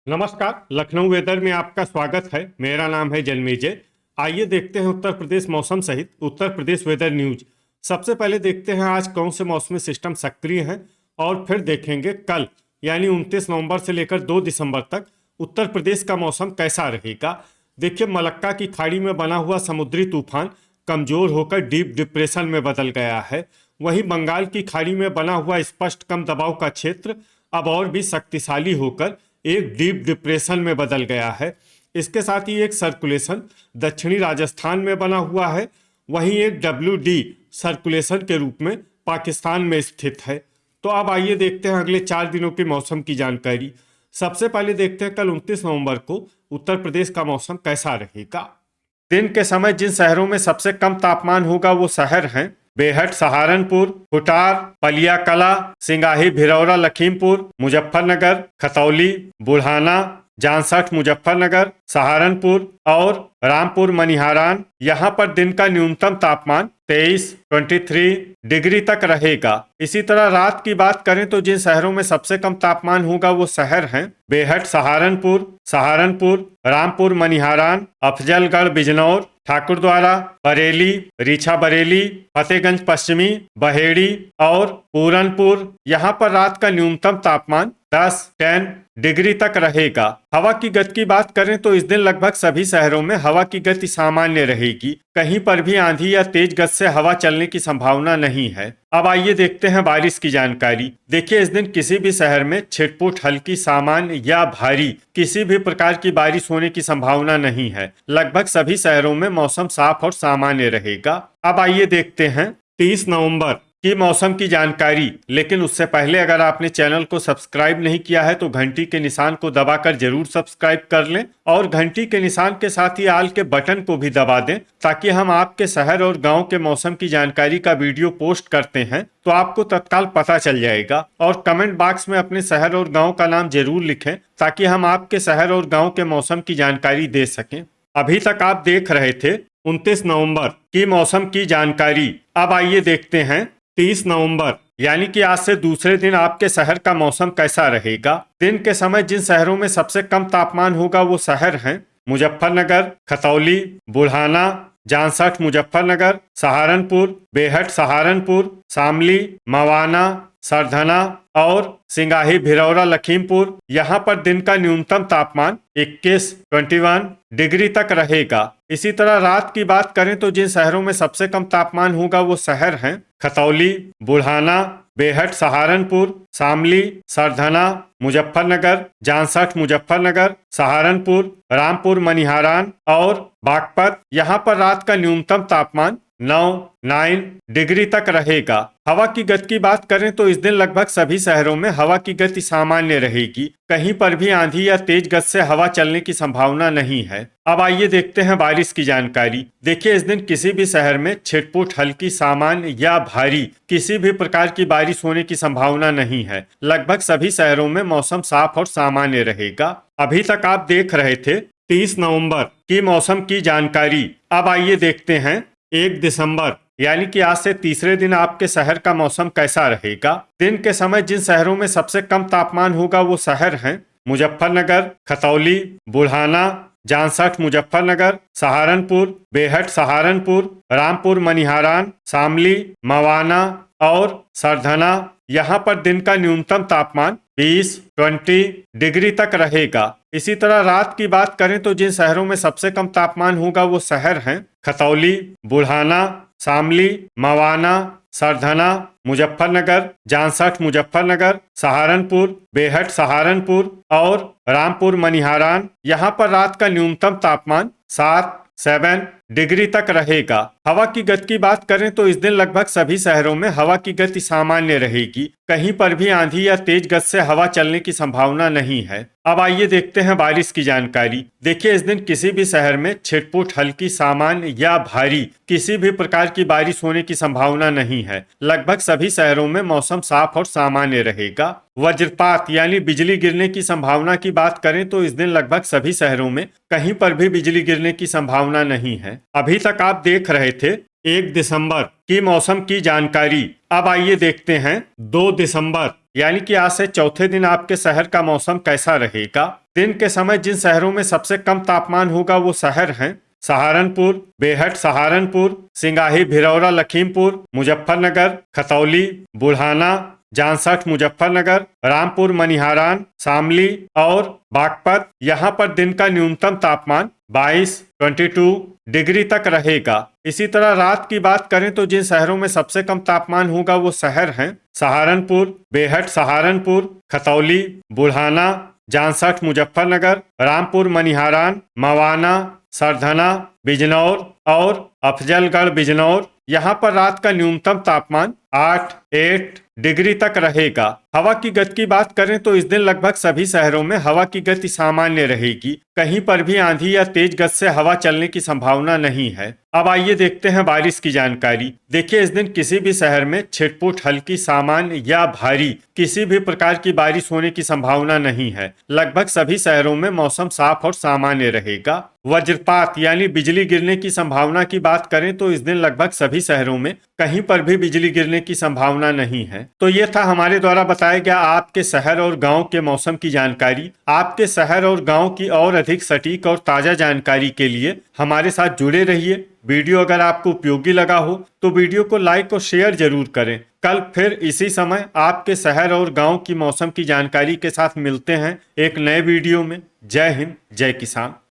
नमस्कार। लखनऊ वेदर में आपका स्वागत है। मेरा नाम है जन्मेजय। आइए देखते हैं उत्तर प्रदेश मौसम सहित उत्तर प्रदेश वेदर न्यूज। सबसे पहले देखते हैं आज कौन से मौसमी सिस्टम सक्रिय हैं और फिर देखेंगे कल यानी 29 नवंबर से लेकर 2 दिसंबर तक उत्तर प्रदेश का मौसम कैसा रहेगा। देखिए, मलक्का की खाड़ी में बना हुआ समुद्री तूफान कमजोर होकर डीप डिप्रेशन में बदल गया है। वहीं बंगाल की खाड़ी में बना हुआ स्पष्ट कम दबाव का क्षेत्र अब और भी शक्तिशाली होकर एक डीप डिप्रेशन में बदल गया है। इसके साथ ही एक सर्कुलेशन दक्षिणी राजस्थान में बना हुआ है। वहीं एक WD सर्कुलेशन के रूप में पाकिस्तान में स्थित है। तो अब आइए देखते हैं अगले 4 दिनों के मौसम की जानकारी। सबसे पहले देखते हैं कल 29 नवंबर को उत्तर प्रदेश का मौसम कैसा रहेगा। दिन के समय जिन शहरों में सबसे कम तापमान होगा वो शहर हैं बेहट सहारनपुर, हुटार, पलिया कला, सिंगाही भिरौरा लखीमपुर, मुजफ्फरनगर, खतौली, बुढ़ाना, जांसठ मुजफ्फरनगर, सहारनपुर और रामपुर मनिहारान। यहाँ पर दिन का न्यूनतम तापमान 23 डिग्री तक रहेगा। इसी तरह रात की बात करें तो जिन शहरों में सबसे कम तापमान होगा वो शहर हैं बेहट सहारनपुर, रामपुर मनिहारान, अफजलगढ़ बिजनौर, ठाकुरद्वारा, बरेली, रीछा बरेली, फतेहगंज पश्चिमी, बहेड़ी और पूरनपुर। यहाँ पर रात का न्यूनतम तापमान 10 डिग्री तक रहेगा। हवा की गति की बात करें तो इस दिन लगभग सभी शहरों में हवा की गति सामान्य रहेगी। कहीं पर भी आंधी या तेज गति से हवा चलने की संभावना नहीं है। अब आइए देखते हैं बारिश की जानकारी। देखिए, इस दिन किसी भी शहर में छिटपुट हल्की, सामान्य या भारी किसी भी प्रकार की बारिश होने की संभावना नहीं है। लगभग सभी शहरों में मौसम साफ और सामान्य रहेगा। अब आइए देखते हैं 30 नवंबर की मौसम की जानकारी। लेकिन उससे पहले अगर आपने चैनल को सब्सक्राइब नहीं किया है तो घंटी के निशान को दबाकर जरूर सब्सक्राइब कर लें और घंटी के निशान के साथ ही आल के बटन को भी दबा दें, ताकि हम आपके शहर और गांव के मौसम की जानकारी का वीडियो पोस्ट करते हैं तो आपको तत्काल पता चल जाएगा। और कमेंट बॉक्स में अपने शहर और गाँव का नाम जरूर लिखें ताकि हम आपके शहर और गाँव के मौसम की जानकारी दे सकें। अभी तक आप देख रहे थे 29 नवंबर की मौसम की जानकारी। अब आइए देखते हैं 30 नवंबर यानी कि आज से दूसरे दिन आपके शहर का मौसम कैसा रहेगा। दिन के समय जिन शहरों में सबसे कम तापमान होगा वो शहर हैं मुजफ्फरनगर, खतौली, बुढ़ाना, जांसठ मुजफ्फरनगर, सहारनपुर, बेहट सहारनपुर, शामली, मवाना, सरधना और सिंगाही भिरौरा लखीमपुर। यहाँ पर दिन का न्यूनतम तापमान 21 डिग्री तक रहेगा। इसी तरह रात की बात करें तो जिन शहरों में सबसे कम तापमान होगा वो शहर हैं खतौली, बुढ़ाना, बेहट सहारनपुर, शामली, सरधना, मुजफ्फरनगर, जांसठ मुजफ्फरनगर, सहारनपुर, रामपुर मनिहारान और बागपत। यहाँ पर रात का न्यूनतम तापमान 9 डिग्री तक रहेगा। हवा की गति की बात करें तो इस दिन लगभग सभी शहरों में हवा की गति सामान्य रहेगी। कहीं पर भी आंधी या तेज गति से हवा चलने की संभावना नहीं है। अब आइए देखते हैं बारिश की जानकारी। देखिए, इस दिन किसी भी शहर में छिटपुट हल्की, सामान्य या भारी किसी भी प्रकार की बारिश होने की संभावना नहीं है। लगभग सभी शहरों में मौसम साफ और सामान्य रहेगा। अभी तक आप देख रहे थे 30 नवंबर की मौसम की जानकारी। अब आइए देखते हैं 1 दिसंबर यानी कि आज से तीसरे दिन आपके शहर का मौसम कैसा रहेगा। दिन के समय जिन शहरों में सबसे कम तापमान होगा वो शहर हैं मुजफ्फरनगर, खतौली, बुढ़ाना, जांसठ मुजफ्फरनगर, सहारनपुर, बेहट सहारनपुर, रामपुर मनिहारान, शामली, मवाना और सरधना। यहाँ पर दिन का न्यूनतम तापमान 20 डिग्री तक रहेगा। इसी तरह रात की बात करें तो जिन शहरों में सबसे कम तापमान होगा वो शहर हैं खतौली, बुढ़ाना, शामली, मवाना, सरधना, मुजफ्फरनगर, जांसठ मुजफ्फरनगर, सहारनपुर, बेहट सहारनपुर और रामपुर मनिहारान। यहाँ पर रात का न्यूनतम तापमान 7 डिग्री तक रहेगा। हवा की गति की बात करें तो इस दिन लगभग सभी शहरों में हवा की गति सामान्य रहेगी। कहीं पर भी आंधी या तेज गति से हवा चलने की संभावना नहीं है। अब आइए देखते हैं बारिश की जानकारी। देखिए, इस दिन किसी भी शहर में छिटपुट हल्की, सामान्य या भारी किसी भी प्रकार की बारिश होने की संभावना नहीं है। लगभग सभी शहरों में मौसम साफ और सामान्य रहेगा। वज्रपात यानी बिजली गिरने की संभावना की बात करें तो इस दिन लगभग सभी शहरों में कहीं पर भी बिजली गिरने की संभावना नहीं है। अभी तक आप देख रहे थे 1 दिसंबर की मौसम की जानकारी। अब आइए देखते हैं 2 दिसंबर यानी कि आज से चौथे दिन आपके शहर का मौसम कैसा रहेगा। दिन के समय जिन शहरों में सबसे कम तापमान होगा वो शहर हैं सहारनपुर, बेहट सहारनपुर, सिंगाही भिरौरा लखीमपुर, मुजफ्फरनगर, खतौली, बुढ़ाना, जांसठ मुजफ्फरनगर, रामपुर मनिहारान, शामली और बागपत। यहाँ पर दिन का न्यूनतम तापमान 22 डिग्री तक रहेगा। इसी तरह रात की बात करें तो जिन शहरों में सबसे कम तापमान होगा वो शहर हैं सहारनपुर, बेहट सहारनपुर, खतौली, बुढ़ाना, जांसठ मुजफ्फरनगर, रामपुर मनिहारान, मवाना, सरधना, बिजनौर और अफजलगढ़ बिजनौर। यहाँ पर रात का न्यूनतम तापमान 8 डिग्री तक रहेगा। हवा की गति की बात करें तो इस दिन लगभग सभी शहरों में हवा की गति सामान्य रहेगी। कहीं पर भी आंधी या तेज गति से हवा चलने की संभावना नहीं है। अब आइए देखते हैं बारिश की जानकारी। देखिए, इस दिन किसी भी शहर में छिटपुट, हल्की, सामान्य या भारी किसी भी प्रकार की बारिश होने की संभावना नहीं है। लगभग सभी शहरों में मौसम साफ और सामान्य रहेगा। वज्रपात यानी बिजली गिरने की संभावना की बात करें तो इस दिन लगभग सभी शहरों में कहीं पर भी बिजली गिरने की संभावना नहीं है। तो ये था हमारे द्वारा बताया गया आपके शहर और गांव के मौसम की जानकारी। आपके शहर और गांव की और अधिक सटीक और ताजा जानकारी के लिए हमारे साथ जुड़े रहिए। वीडियो अगर आपको उपयोगी लगा हो तो वीडियो को लाइक और शेयर जरूर करें। कल फिर इसी समय आपके शहर और गांव की मौसम की जानकारी के साथ मिलते हैं एक नए वीडियो में। जय हिंद, जय किसान।